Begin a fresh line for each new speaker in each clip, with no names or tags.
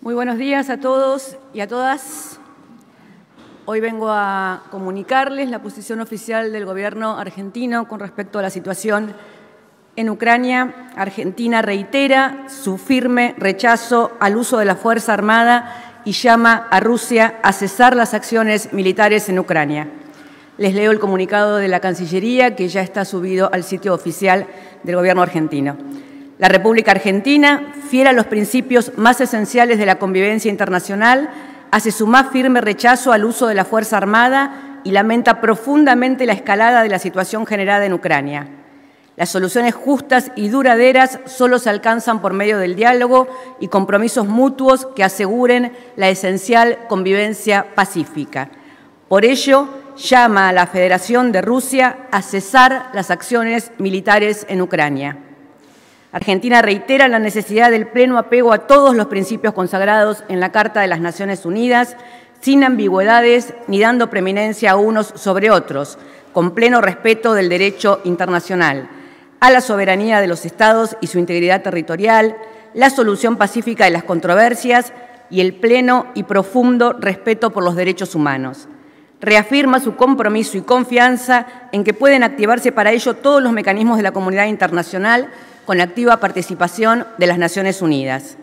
Muy buenos días a todos y a todas. Hoy vengo a comunicarles la posición oficial del gobierno argentino con respecto a la situación en Ucrania. Argentina reitera su firme rechazo al uso de la Fuerza Armada y llama a Rusia a cesar las acciones militares en Ucrania. Les leo el comunicado de la Cancillería que ya está subido al sitio oficial del gobierno argentino. La República Argentina, fiel a los principios más esenciales de la convivencia internacional, hace su más firme rechazo al uso de la Fuerza Armada y lamenta profundamente la escalada de la situación generada en Ucrania. Las soluciones justas y duraderas solo se alcanzan por medio del diálogo y compromisos mutuos que aseguren la esencial convivencia pacífica. Por ello, llama a la Federación de Rusia a cesar las acciones militares en Ucrania. Argentina reitera la necesidad del pleno apego a todos los principios consagrados en la Carta de las Naciones Unidas, sin ambigüedades ni dando preeminencia a unos sobre otros, con pleno respeto del derecho internacional, a la soberanía de los Estados y su integridad territorial, la solución pacífica de las controversias y el pleno y profundo respeto por los derechos humanos. Reafirma su compromiso y confianza en que pueden activarse para ello todos los mecanismos de la comunidad internacional con activa participación de las Naciones Unidas.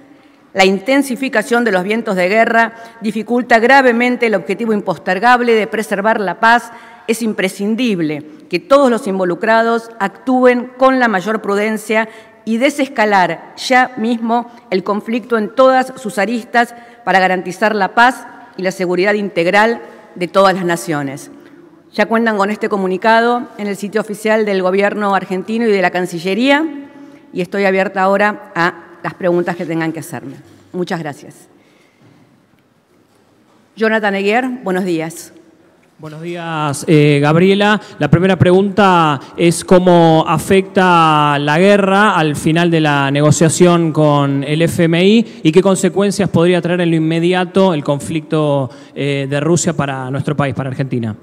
La intensificación de los vientos de guerra dificulta gravemente el objetivo impostergable de preservar la paz. Es imprescindible que todos los involucrados actúen con la mayor prudencia y desescalar ya mismo el conflicto en todas sus aristas para garantizar la paz y la seguridad integral de todas las naciones. Ya cuentan con este comunicado en el sitio oficial del Gobierno argentino y de la Cancillería, y estoy abierta ahora a las preguntas que tengan que hacerme. Muchas gracias. Jonathan Eguier, buenos días.
Buenos días, Gabriela. La primera pregunta es cómo afecta la guerra al final de la negociación con el FMI y qué consecuencias podría traer en lo inmediato el conflicto de Rusia para nuestro país, para Argentina.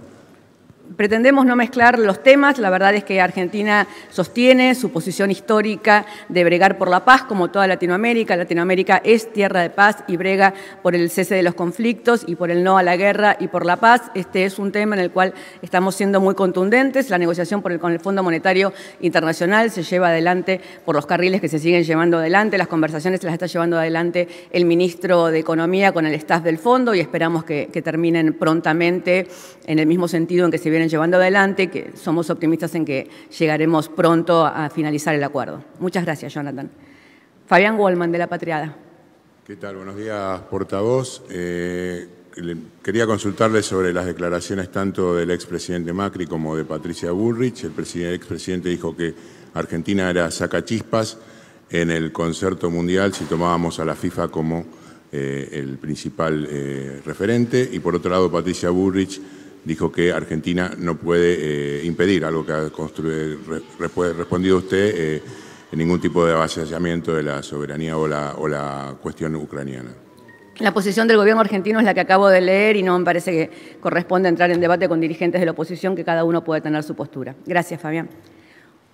Pretendemos no mezclar los temas. La verdad es que Argentina sostiene su posición histórica de bregar por la paz, como toda Latinoamérica. Latinoamérica es tierra de paz y brega por el cese de los conflictos y por el no a la guerra y por la paz. Este es un tema en el cual estamos siendo muy contundentes. La negociación con el Fondo Monetario Internacional se lleva adelante por los carriles que se siguen llevando adelante. Las conversaciones las está llevando adelante el ministro de Economía con el staff del fondo y esperamos que terminen prontamente en el mismo sentido en que se vienen llevando adelante, que somos optimistas en que llegaremos pronto a finalizar el acuerdo. Muchas gracias, Jonathan. Fabián Goldman, de La Patriada.
¿Qué tal? Buenos días, portavoz. Quería consultarle sobre las declaraciones tanto del expresidente Macri como de Patricia Bullrich. El expresidente dijo que Argentina era sacachispas en el concierto mundial si tomábamos a la FIFA como el principal referente. Y por otro lado, Patricia Bullrich dijo que Argentina no puede impedir, algo que ha respondido usted, ningún tipo de avasallamiento de la soberanía o la cuestión ucraniana.
La posición del gobierno argentino es la que acabo de leer y no me parece que corresponde entrar en debate con dirigentes de la oposición, que cada uno puede tener su postura. Gracias, Fabián.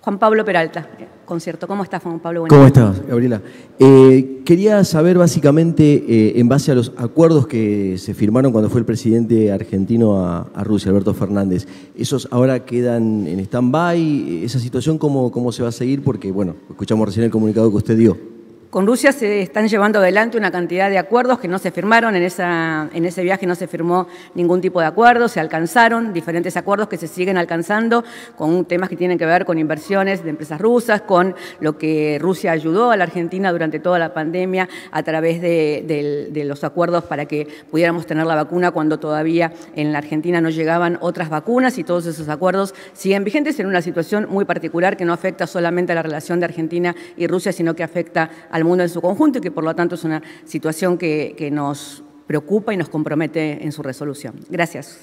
Juan Pablo Peralta, Concierto. ¿Cómo estás, Juan Pablo?
¿Cómo estás, Gabriela? Quería saber básicamente, en base a los acuerdos que se firmaron cuando fue el presidente argentino a Rusia, Alberto Fernández, ¿esos ahora quedan en stand-by? ¿Esa situación cómo se va a seguir? Porque, bueno, escuchamos recién el comunicado que usted dio.
Con Rusia se están llevando adelante una cantidad de acuerdos que no se firmaron. En ese viaje no se firmó ningún tipo de acuerdo, se alcanzaron diferentes acuerdos que se siguen alcanzando con temas que tienen que ver con inversiones de empresas rusas, con lo que Rusia ayudó a la Argentina durante toda la pandemia a través de los acuerdos para que pudiéramos tener la vacuna cuando todavía en la Argentina no llegaban otras vacunas, y todos esos acuerdos siguen vigentes en una situación muy particular que no afecta solamente a la relación de Argentina y Rusia, sino que afecta al mundo en su conjunto y que por lo tanto es una situación que nos preocupa y nos compromete en su resolución. Gracias.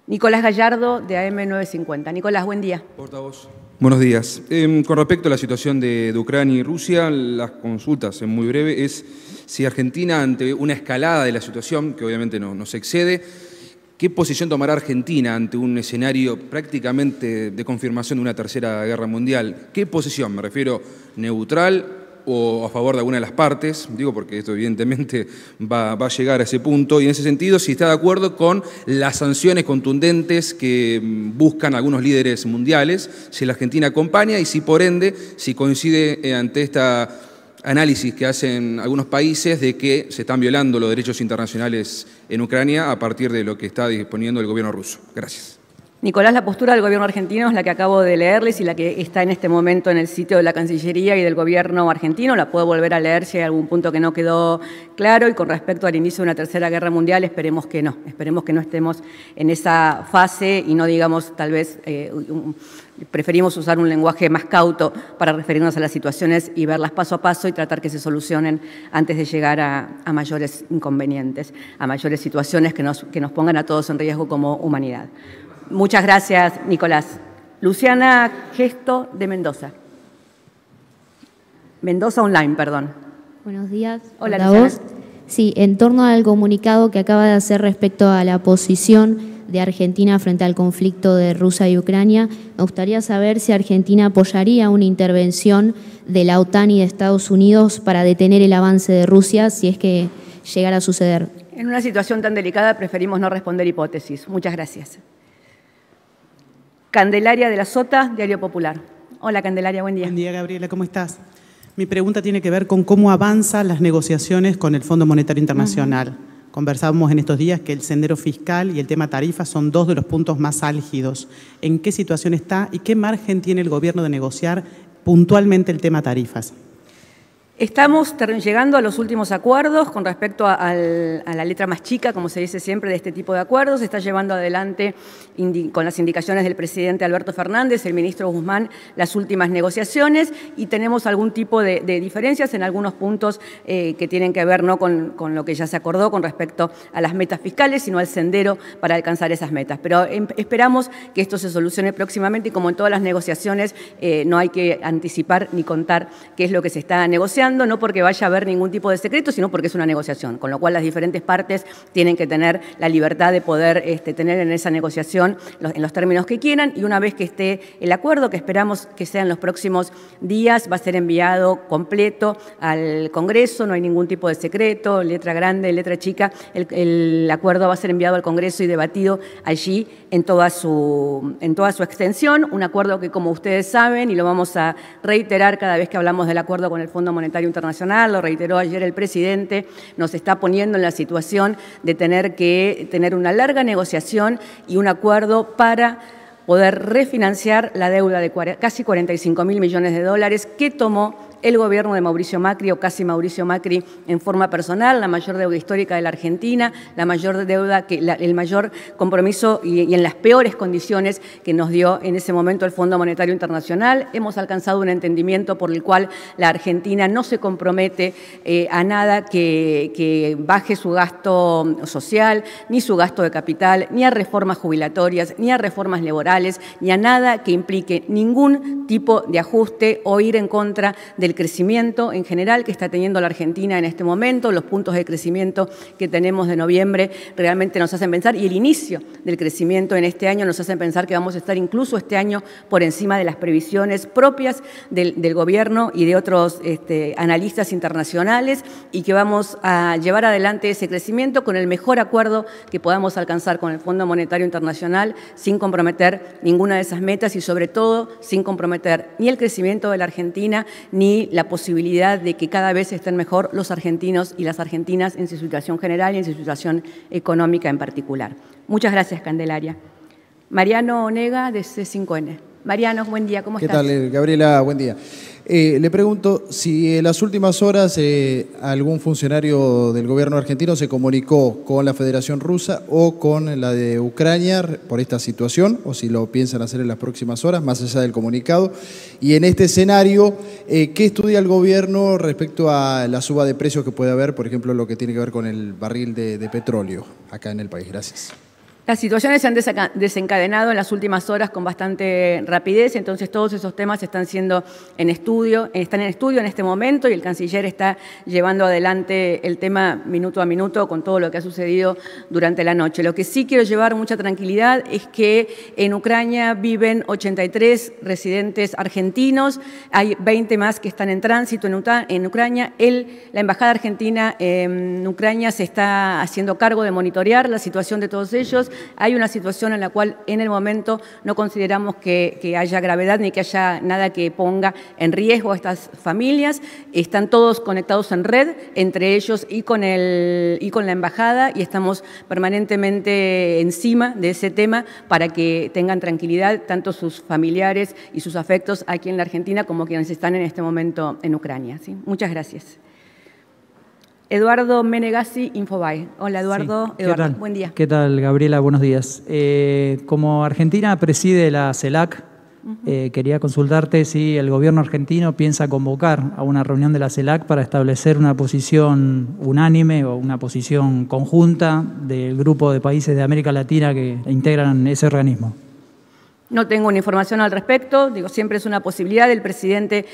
Nicolás Gallardo, de AM950. Nicolás, buen día.
Portavoz. Buenos días. Con respecto a la situación de Ucrania y Rusia, las consultas en muy breve es si Argentina, ante una escalada de la situación, que obviamente no se excede, ¿qué posición tomará Argentina ante un escenario prácticamente de confirmación de una tercera guerra mundial? ¿Qué posición? Me refiero neutral, o a favor de alguna de las partes, digo porque esto evidentemente va a llegar a ese punto, y en ese sentido si está de acuerdo con las sanciones contundentes que buscan algunos líderes mundiales, si la Argentina acompaña y si por ende, si coincide ante esta análisis que hacen algunos países de que se están violando los derechos internacionales en Ucrania a partir de lo que está disponiendo el gobierno ruso. Gracias.
Nicolás, la postura del gobierno argentino es la que acabo de leerles y la que está en este momento en el sitio de la Cancillería y del gobierno argentino. La puedo volver a leer si hay algún punto que no quedó claro. Y con respecto al inicio de una tercera guerra mundial, esperemos que no estemos en esa fase y no digamos tal vez, preferimos usar un lenguaje más cauto para referirnos a las situaciones y verlas paso a paso y tratar que se solucionen antes de llegar a mayores inconvenientes, a mayores situaciones que nos pongan a todos en riesgo como humanidad. Muchas gracias, Nicolás. Luciana Gesto, de Mendoza. Mendoza Online, perdón.
Buenos días.
Hola, Luciana.
Sí, en torno al comunicado que acaba de hacer respecto a la posición de Argentina frente al conflicto de Rusia y Ucrania, me gustaría saber si Argentina apoyaría una intervención de la OTAN y de Estados Unidos para detener el avance de Rusia si es que llegara a suceder.
En una situación tan delicada preferimos no responder hipótesis. Muchas gracias. Candelaria de la Sota, Diario Popular. Hola, Candelaria, buen día.
Buen día, Gabriela, ¿cómo estás? Mi pregunta tiene que ver con cómo avanzan las negociaciones con el Fondo Monetario Internacional. Conversábamos en estos días que el sendero fiscal y el tema tarifas son dos de los puntos más álgidos. ¿En qué situación está y qué margen tiene el gobierno de negociar puntualmente el tema tarifas?
Estamos llegando a los últimos acuerdos con respecto a la letra más chica, como se dice siempre, de este tipo de acuerdos. Se está llevando adelante, con las indicaciones del presidente Alberto Fernández, el ministro Guzmán, las últimas negociaciones y tenemos algún tipo de diferencias en algunos puntos que tienen que ver no con lo que ya se acordó con respecto a las metas fiscales, sino al sendero para alcanzar esas metas. Pero esperamos que esto se solucione próximamente y como en todas las negociaciones no hay que anticipar ni contar qué es lo que se está negociando, no porque vaya a haber ningún tipo de secreto, sino porque es una negociación, con lo cual las diferentes partes tienen que tener la libertad de poder tener en esa negociación en los términos que quieran y una vez que esté el acuerdo, que esperamos que sea en los próximos días, va a ser enviado completo al Congreso, no hay ningún tipo de secreto, letra grande, letra chica, el acuerdo va a ser enviado al Congreso y debatido allí en toda su extensión, un acuerdo que como ustedes saben y lo vamos a reiterar cada vez que hablamos del acuerdo con el Fondo Monetario Internacional, lo reiteró ayer el presidente, nos está poniendo en la situación de tener que tener una larga negociación y un acuerdo para poder refinanciar la deuda de casi 45.000 millones de dólares que tomó el gobierno de Mauricio Macri o casi Mauricio Macri en forma personal, la mayor deuda histórica de la Argentina, la mayor deuda, el mayor compromiso y en las peores condiciones que nos dio en ese momento el Fondo Monetario Internacional. Hemos alcanzado un entendimiento por el cual la Argentina no se compromete a nada que baje su gasto social, ni su gasto de capital, ni a reformas jubilatorias, ni a reformas laborales, ni a nada que implique ningún tipo de ajuste o ir en contra del crecimiento en general que está teniendo la Argentina en este momento. Los puntos de crecimiento que tenemos de noviembre realmente nos hacen pensar, y el inicio del crecimiento en este año nos hacen pensar que vamos a estar incluso este año por encima de las previsiones propias del gobierno y de otros analistas internacionales y que vamos a llevar adelante ese crecimiento con el mejor acuerdo que podamos alcanzar con el Fondo Monetario Internacional sin comprometer ninguna de esas metas y sobre todo sin comprometer ni el crecimiento de la Argentina ni la posibilidad de que cada vez estén mejor los argentinos y las argentinas en su situación general y en su situación económica en particular. Muchas gracias, Candelaria. Mariano Onega, de C5N. Mariano, buen día, ¿cómo estás?
¿Qué tal, Gabriela? Buen día. Le pregunto si en las últimas horas algún funcionario del gobierno argentino se comunicó con la Federación Rusa o con la de Ucrania por esta situación, o si lo piensan hacer en las próximas horas, más allá del comunicado. Y en este escenario, ¿qué estudia el gobierno respecto a la suba de precios que puede haber, por ejemplo, lo que tiene que ver con el barril de petróleo acá en el país? Gracias.
Las situaciones se han desencadenado en las últimas horas con bastante rapidez, entonces todos esos temas están en estudio en este momento y el canciller está llevando adelante el tema minuto a minuto con todo lo que ha sucedido durante la noche. Lo que sí quiero llevar mucha tranquilidad es que en Ucrania viven 83 residentes argentinos, hay 20 más que están en tránsito en Ucrania. La Embajada Argentina en Ucrania se está haciendo cargo de monitorear la situación de todos ellos. Hay una situación en la cual en el momento no consideramos que haya gravedad ni que haya nada que ponga en riesgo a estas familias. Están todos conectados en red, entre ellos y con la embajada, y estamos permanentemente encima de ese tema para que tengan tranquilidad tanto sus familiares y sus afectos aquí en la Argentina como quienes están en este momento en Ucrania. ¿Sí? Muchas gracias. Eduardo Menegassi, Infobae. Hola, Eduardo.
Sí.
Eduardo, buen día.
¿Qué tal, Gabriela? Buenos días. Como Argentina preside la CELAC, quería consultarte si el gobierno argentino piensa convocar a una reunión de la CELAC para establecer una posición unánime o una posición conjunta del grupo de países de América Latina que integran ese organismo.
No tengo una información al respecto, digo, siempre es una posibilidad. El presidente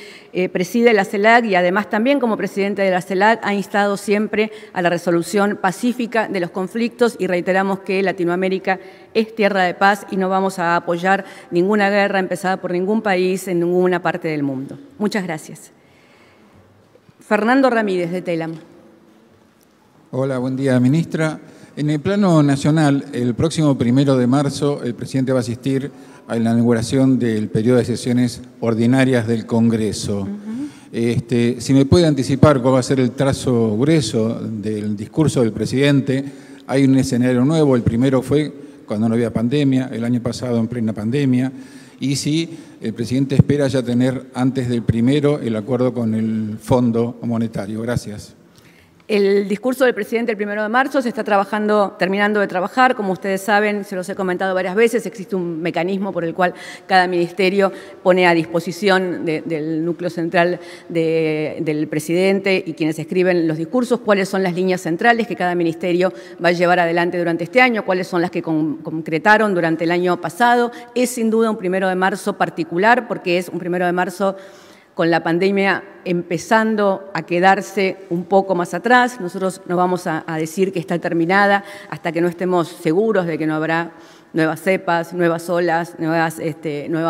preside la CELAC y además también como presidente de la CELAC ha instado siempre a la resolución pacífica de los conflictos y reiteramos que Latinoamérica es tierra de paz y no vamos a apoyar ninguna guerra empezada por ningún país en ninguna parte del mundo. Muchas gracias. Fernando Ramírez, de TELAM.
Hola, buen día, ministra. En el plano nacional, el próximo 1 de marzo, el presidente va a asistir a la inauguración del periodo de sesiones ordinarias del Congreso. Si me puede anticipar cuál va a ser el trazo grueso del discurso del presidente. Hay un escenario nuevo, el primero fue cuando no había pandemia, el año pasado en plena pandemia, y si el presidente espera ya tener antes del 1 el acuerdo con el Fondo Monetario. Gracias.
El discurso del presidente el 1 de marzo se está terminando de trabajar. Como ustedes saben, se los he comentado varias veces, existe un mecanismo por el cual cada ministerio pone a disposición del núcleo central del presidente y quienes escriben los discursos cuáles son las líneas centrales que cada ministerio va a llevar adelante durante este año, cuáles son las que concretaron durante el año pasado. Es sin duda un 1 de marzo particular porque es un 1 de marzo con la pandemia empezando a quedarse un poco más atrás. Nosotros no vamos a decir que está terminada hasta que no estemos seguros de que no habrá nuevas cepas, nuevas olas, nuevas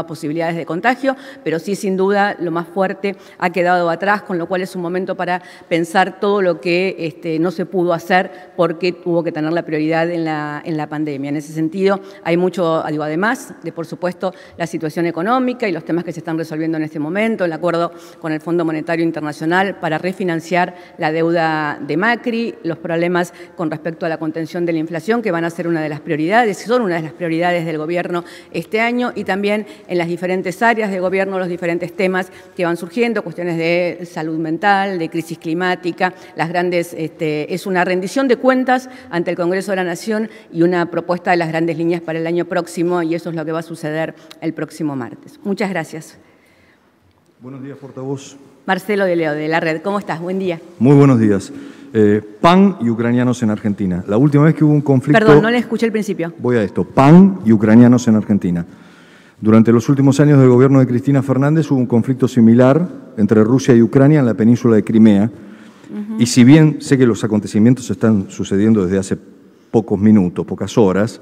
posibilidades de contagio, pero sí, sin duda, lo más fuerte ha quedado atrás, con lo cual es un momento para pensar todo lo que no se pudo hacer porque tuvo que tener la prioridad en la pandemia. En ese sentido, hay mucho, además de, por supuesto, la situación económica y los temas que se están resolviendo en este momento, el acuerdo con el Fondo Monetario Internacional para refinanciar la deuda de Macri, los problemas con respecto a la contención de la inflación, que van a ser una de las prioridades, son una de las prioridades del gobierno este año, y también en las diferentes áreas de gobierno, los diferentes temas que van surgiendo, cuestiones de salud mental, de crisis climática, es una rendición de cuentas ante el Congreso de la Nación y una propuesta de las grandes líneas para el año próximo, y eso es lo que va a suceder el próximo martes. Muchas gracias.
Buenos días, portavoz.
Marcelo de Leo, de la Red. ¿Cómo estás? Buen día.
Muy buenos días. PAN y ucranianos en Argentina. La última vez que hubo un conflicto...
Perdón, no le escuché el principio.
Voy a esto. PAN y ucranianos en Argentina. Durante los últimos años del gobierno de Cristina Fernández hubo un conflicto similar entre Rusia y Ucrania en la península de Crimea. Y si bien sé que los acontecimientos están sucediendo desde hace pocos minutos, pocas horas,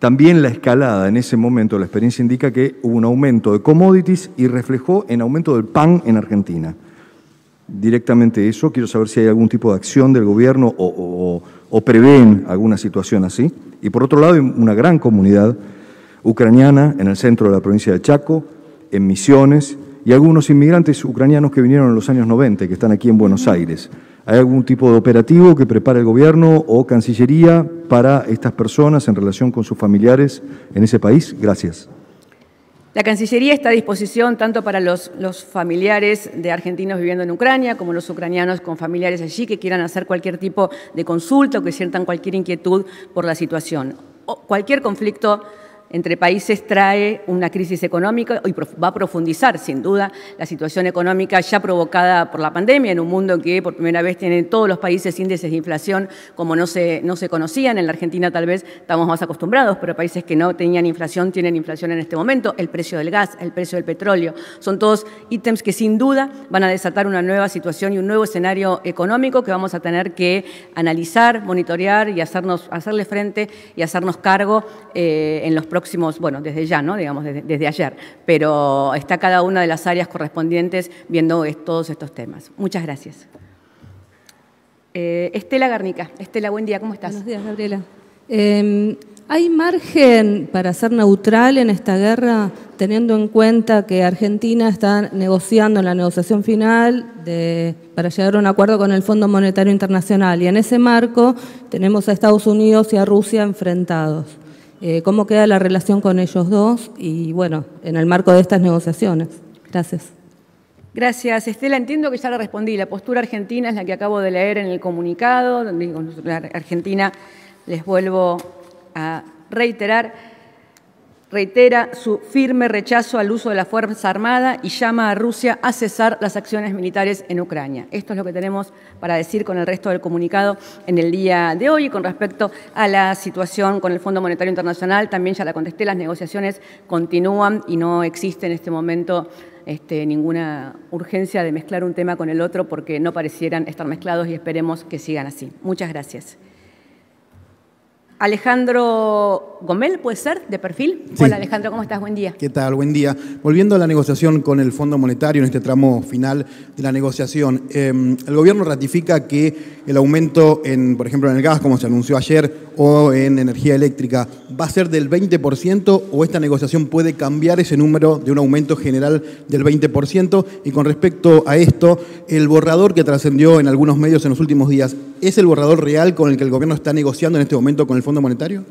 también la escalada en ese momento, la experiencia indica que hubo un aumento de commodities y reflejó en aumento del pan en Argentina. Directamente eso, quiero saber si hay algún tipo de acción del gobierno o prevén alguna situación así. Y por otro lado, hay una gran comunidad ucraniana en el centro de la provincia de Chaco, en Misiones, y algunos inmigrantes ucranianos que vinieron en los años 90 y que están aquí en Buenos Aires. ¿Hay algún tipo de operativo que prepara el gobierno o Cancillería para estas personas en relación con sus familiares en ese país? Gracias.
La Cancillería está a disposición tanto para los familiares de argentinos viviendo en Ucrania como los ucranianos con familiares allí que quieran hacer cualquier tipo de consulta o que sientan cualquier inquietud por la situación. Cualquier conflicto entre países trae una crisis económica y va a profundizar, sin duda, la situación económica ya provocada por la pandemia, en un mundo en que por primera vez tienen todos los países índices de inflación como no se conocían. En la Argentina tal vez estamos más acostumbrados, pero países que no tenían inflación tienen inflación en este momento. El precio del gas, el precio del petróleo, son todos ítems que sin duda van a desatar una nueva situación y un nuevo escenario económico que vamos a tener que analizar, monitorear y hacerle frente y hacernos cargo en los próximos, bueno, desde ya, ¿no? Digamos, desde ayer, pero está cada una de las áreas correspondientes viendo todos estos temas. Muchas gracias. Estela Garnica. Estela, buen día, ¿cómo estás?
Buenos días, Gabriela. ¿Hay margen para ser neutral en esta guerra, teniendo en cuenta que Argentina está negociando en la negociación final para llegar a un acuerdo con el Fondo Monetario Internacional? Y en ese marco tenemos a Estados Unidos y a Rusia enfrentados. ¿Cómo queda la relación con ellos dos? Y bueno, en el marco de estas negociaciones. Gracias.
Gracias, Estela. Entiendo que ya le respondí. La postura argentina es la que acabo de leer en el comunicado. Argentina, les vuelvo a reitera su firme rechazo al uso de la Fuerza Armada y llama a Rusia a cesar las acciones militares en Ucrania. Esto es lo que tenemos para decir con el resto del comunicado en el día de hoy. Y con respecto a la situación con el Fondo Monetario Internacional, también ya la contesté, las negociaciones continúan y no existe en este momento ninguna urgencia de mezclar un tema con el otro porque no parecieran estar mezclados y esperemos que sigan así. Muchas gracias. Alejandro Gomel, ¿puede ser? ¿De perfil? Sí. Hola Alejandro, ¿cómo estás? Buen día.
¿Qué tal? Buen día. Volviendo a la negociación con el Fondo Monetario en este tramo final de la negociación, el gobierno ratifica que el aumento, por ejemplo, en el gas, como se anunció ayer, o en energía eléctrica, ¿va a ser del 20% o esta negociación puede cambiar ese número de un aumento general del 20%? Y con respecto a esto, el borrador que trascendió en algunos medios en los últimos días, ¿es el borrador real con el que el gobierno está negociando en este momento con el Fondo Monetario?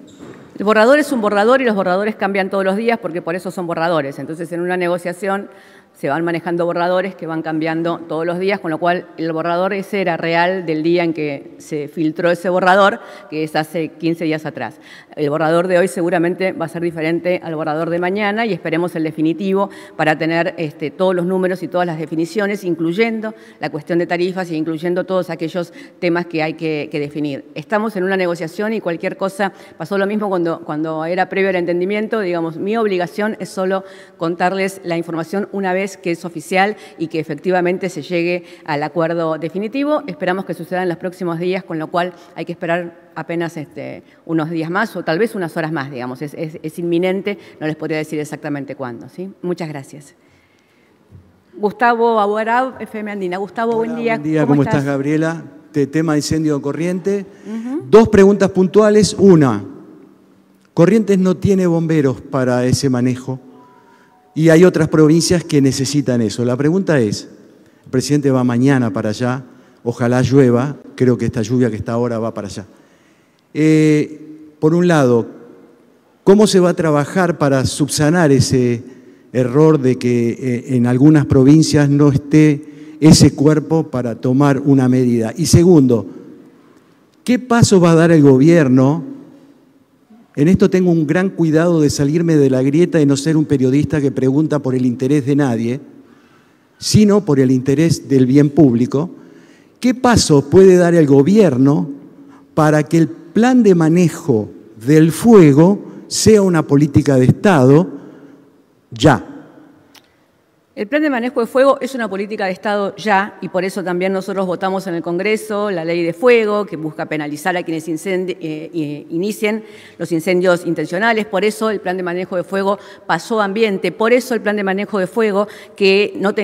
El borrador es un borrador y los borradores cambian todos los días porque por eso son borradores. Entonces, en una negociación se van manejando borradores que van cambiando todos los días, con lo cual el borrador ese era real del día en que se filtró ese borrador, que es hace 15 días atrás. El borrador de hoy seguramente va a ser diferente al borrador de mañana y esperemos el definitivo para tener todos los números y todas las definiciones, incluyendo la cuestión de tarifas e incluyendo todos aquellos temas que hay que definir. Estamos en una negociación y cualquier cosa, pasó lo mismo cuando era previo al entendimiento, digamos, mi obligación es solo contarles la información una vez que es oficial y que efectivamente se llegue al acuerdo definitivo. Esperamos que suceda en los próximos días, con lo cual hay que esperar apenas unos días más o tal vez unas horas más, digamos. Es inminente, no les podría decir exactamente cuándo, ¿sí? Muchas gracias. Gustavo Abuarab, FM Andina. Gustavo, buen día.
Buen día, ¿cómo estás, Gabriela? Tema de incendio de Corrientes. Dos preguntas puntuales. Una, Corrientes no tiene bomberos para ese manejo. Y hay otras provincias que necesitan eso. La pregunta es, el presidente va mañana para allá, ojalá llueva, creo que esta lluvia que está ahora va para allá. Por un lado, ¿cómo se va a trabajar para subsanar ese error de que en algunas provincias no esté ese cuerpo para tomar una medida? Y segundo, ¿qué paso va a dar el gobierno? En esto tengo un gran cuidado de salirme de la grieta y no ser un periodista que pregunta por el interés de nadie, sino por el interés del bien público. ¿Qué paso puede dar el gobierno para que el plan de manejo del fuego sea una política de Estado ya?
El plan de manejo de fuego es una política de Estado ya y por eso también nosotros votamos en el Congreso la ley de fuego que busca penalizar a quienes inicien los incendios intencionales. Por eso el plan de manejo de fuego pasó a ambiente. Por eso el plan de manejo de fuego que no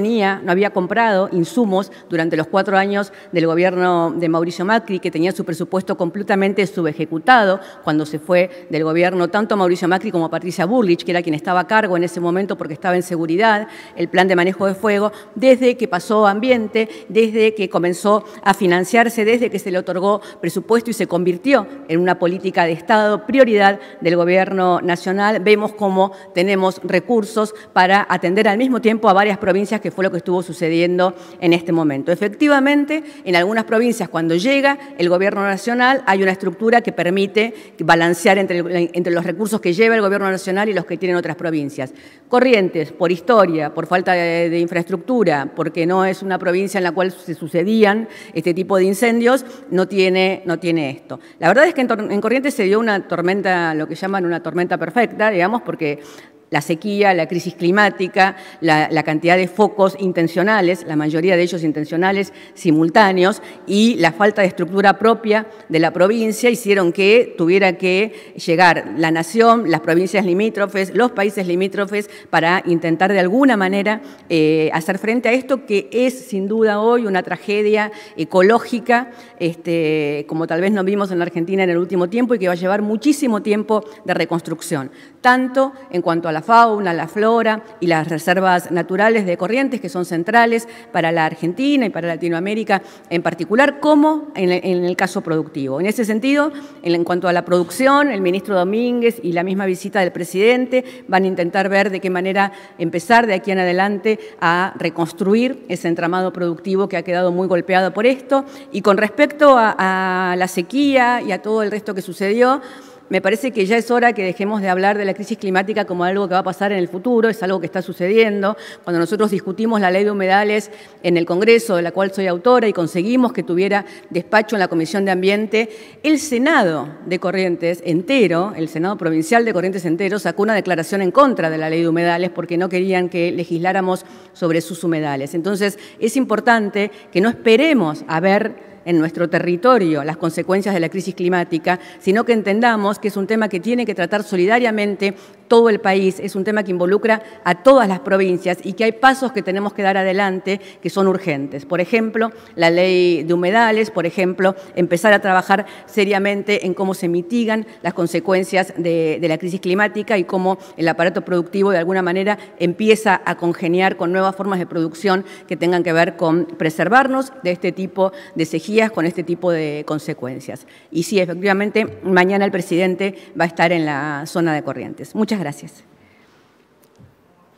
había comprado insumos durante los 4 años del gobierno de Mauricio Macri, que tenía su presupuesto completamente subejecutado cuando se fue del gobierno tanto Mauricio Macri como Patricia Bullrich, que era quien estaba a cargo en ese momento porque estaba en seguridad. El plan plan de manejo de fuego, desde que pasó a ambiente, desde que comenzó a financiarse, desde que se le otorgó presupuesto y se convirtió en una política de Estado, prioridad del Gobierno nacional. Vemos cómo tenemos recursos para atender al mismo tiempo a varias provincias, que fue lo que estuvo sucediendo en este momento. Efectivamente, en algunas provincias, cuando llega el Gobierno nacional, hay una estructura que permite balancear entre los recursos que lleva el Gobierno nacional y los que tienen otras provincias. Corrientes, por historia, por falta de infraestructura, porque no es una provincia en la cual se sucedían este tipo de incendios, no tiene esto. La verdad es que en Corrientes se dio una tormenta, lo que llaman una tormenta perfecta, digamos, porque la sequía, la crisis climática, la cantidad de focos intencionales, la mayoría de ellos intencionales, simultáneos, y la falta de estructura propia de la provincia hicieron que tuviera que llegar la nación, las provincias limítrofes, los países limítrofes, para intentar de alguna manera hacer frente a esto, que es sin duda hoy una tragedia ecológica, como tal vez no vimos en la Argentina en el último tiempo, y que va a llevar muchísimo tiempo de reconstrucción, tanto en cuanto a la fauna, la flora y las reservas naturales de Corrientes, que son centrales para la Argentina y para Latinoamérica en particular, como en el caso productivo. En ese sentido, en cuanto a la producción, el ministro Domínguez y la misma visita del presidente van a intentar ver de qué manera empezar de aquí en adelante a reconstruir ese entramado productivo que ha quedado muy golpeado por esto. Y con respecto a la sequía y a todo el resto que sucedió, me parece que ya es hora que dejemos de hablar de la crisis climática como algo que va a pasar en el futuro, es algo que está sucediendo. Cuando nosotros discutimos la ley de humedales en el Congreso, de la cual soy autora, y conseguimos que tuviera despacho en la Comisión de Ambiente, el Senado de Corrientes entero, el Senado Provincial de Corrientes entero, sacó una declaración en contra de la ley de humedales porque no querían que legisláramos sobre sus humedales. Entonces, es importante que no esperemos a ver en nuestro territorio las consecuencias de la crisis climática, sino que entendamos que es un tema que tiene que tratar solidariamente todo el país, es un tema que involucra a todas las provincias y que hay pasos que tenemos que dar adelante que son urgentes. Por ejemplo, la ley de humedales, por ejemplo, empezar a trabajar seriamente en cómo se mitigan las consecuencias de la crisis climática y cómo el aparato productivo de alguna manera empieza a congeniar con nuevas formas de producción que tengan que ver con preservarnos de este tipo de sequía, con este tipo de consecuencias. Y sí, efectivamente, mañana el presidente va a estar en la zona de Corrientes. Muchas gracias.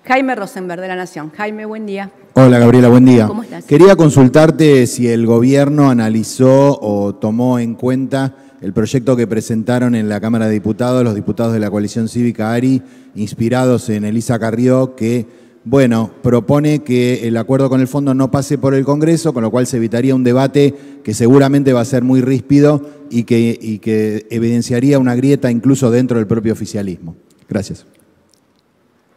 Jaime Rosenberg, de La Nación. Jaime, buen día.
Hola, Gabriela, buen día.
¿Cómo estás?
Quería consultarte si el gobierno analizó o tomó en cuenta el proyecto que presentaron en la Cámara de Diputados los diputados de la coalición cívica ARI, inspirados en Elisa Carrió, que propone que el acuerdo con el fondo no pase por el Congreso, con lo cual se evitaría un debate que seguramente va a ser muy ríspido y que evidenciaría una grieta incluso dentro del propio oficialismo. Gracias.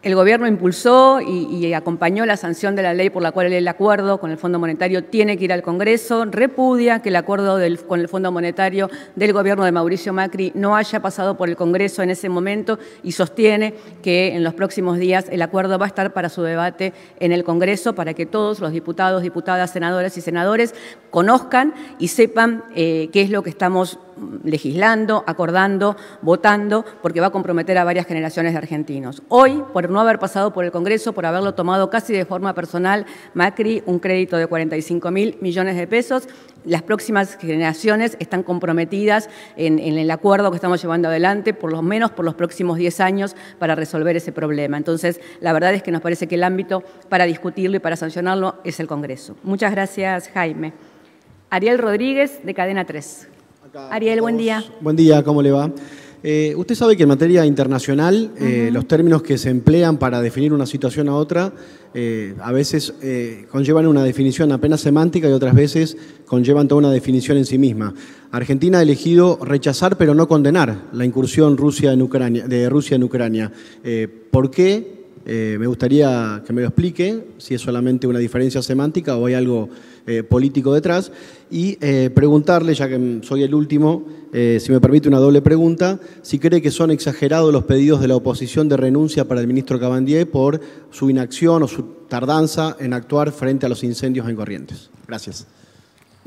El Gobierno impulsó y acompañó la sanción de la ley por la cual el acuerdo con el Fondo Monetario tiene que ir al Congreso, repudia que el acuerdo con el Fondo Monetario del Gobierno de Mauricio Macri no haya pasado por el Congreso en ese momento y sostiene que en los próximos días el acuerdo va a estar para su debate en el Congreso para que todos los diputados, diputadas, senadoras y senadores conozcan y sepan qué es lo que estamos legislando, acordando, votando, porque va a comprometer a varias generaciones de argentinos. Hoy, por no haber pasado por el Congreso, por haberlo tomado casi de forma personal, Macri, un crédito de 45.000 millones de pesos, las próximas generaciones están comprometidas en el acuerdo que estamos llevando adelante, por lo menos por los próximos 10 años, para resolver ese problema. Entonces, la verdad es que nos parece que el ámbito para discutirlo y para sancionarlo es el Congreso. Muchas gracias, Jaime. Ariel Rodríguez, de Cadena 3. Ariel, buen día.
Buen día, ¿cómo le va? Usted sabe que en materia internacional los términos que se emplean para definir una situación a otra a veces conllevan una definición apenas semántica y otras veces conllevan toda una definición en sí misma. Argentina ha elegido rechazar pero no condenar la incursión de Rusia en Ucrania. ¿Por qué? Me gustaría que me lo explique, si es solamente una diferencia semántica o hay algo político detrás. Y preguntarle, ya que soy el último, si me permite una doble pregunta, si cree que son exagerados los pedidos de la oposición de renuncia para el ministro Cabandier por su inacción o su tardanza en actuar frente a los incendios en Corrientes. Gracias.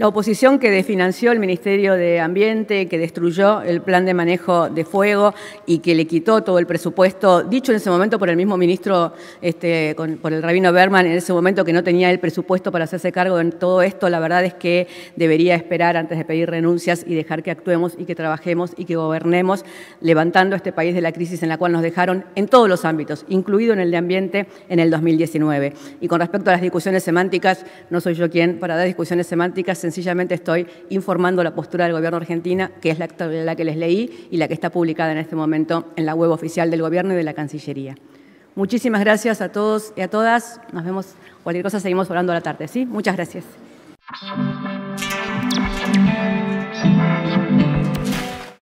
La oposición que desfinanció el Ministerio de Ambiente, que destruyó el plan de manejo de fuego y que le quitó todo el presupuesto, dicho en ese momento por el mismo ministro, por el rabino Berman, en ese momento que no tenía el presupuesto para hacerse cargo de todo esto, la verdad es que debería esperar antes de pedir renuncias y dejar que actuemos y que trabajemos y que gobernemos, levantando este país de la crisis en la cual nos dejaron en todos los ámbitos, incluido en el de ambiente en el 2019. Y con respecto a las discusiones semánticas, no soy yo quien para dar discusiones semánticas, sencillamente estoy informando la postura del Gobierno argentino, que es la que les leí y la que está publicada en este momento en la web oficial del Gobierno y de la Cancillería. Muchísimas gracias a todos y a todas. Nos vemos, cualquier cosa seguimos hablando a la tarde, ¿sí? Muchas gracias.